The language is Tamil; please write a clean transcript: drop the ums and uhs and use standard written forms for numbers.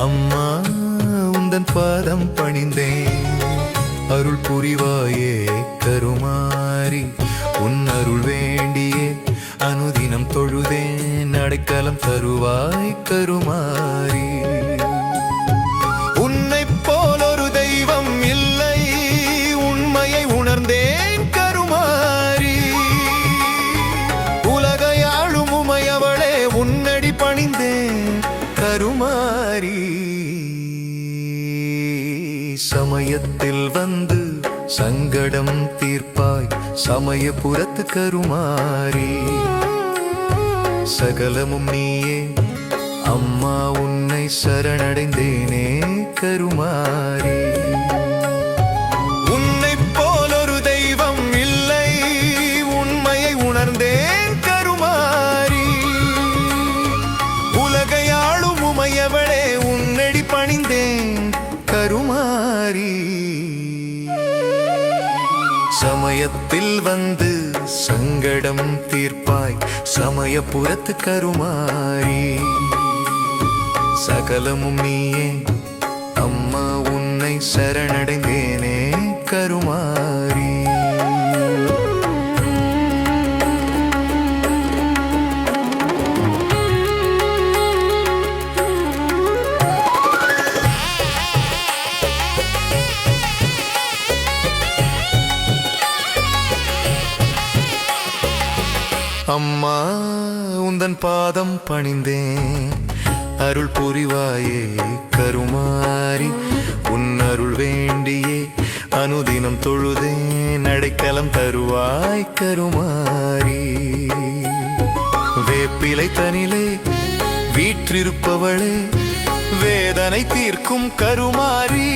அம்மா உந்தன் பாதம் பணிந்தேன், அருள் புரிவாயே கருமாரி. உன் அருள் வேண்டியே அனுதினம் தொழுதேன், அடைக்கலம் தருவாய் கருமாரி. உன்னைப் போல் ஒரு தெய்வம் இல்லை, உண்மையை உணர்ந்தேன் கருமாரி. உலகையாளும் உமையவளே, உன்னடி பணிந்தேன் கருமாரி. சமயத்தில் வந்து சங்கடம் தீர்ப்பாய் சமயபுரத்து கருமாரி. சகலமும் நீயே அம்மா, உன்னை சரணடைந்தேனே கருமாரி. உன்னைப் போல் ஒரு தெய்வம் இல்லை, உண்மையை உணர்ந்தேன் கருமாரி. உலகையாளும் உமையவளே, உன்னடி பணிந்தேன் கருமாரி. சமயத்தில் வந்து சங்கடம் தீர்ப்பாய் சமயபுரத்து கருமாரி. சகலமும் நீயே அம்மா, உன்னை சரணடைந்தேனே கருமாரி. அம்மா உந்தன் பாதம் பணிந்தேன், அருள் புரிவாயே கருமாரி. உன் அருள் வேண்டியே அனுதினம் தொழுதேன், அடைக்கலம் தருவாய் கருமாரி. வேப்பிலை தனிலே வீற்றிருப்பவளே, வேதனை தீர்க்கும் கருமாரி.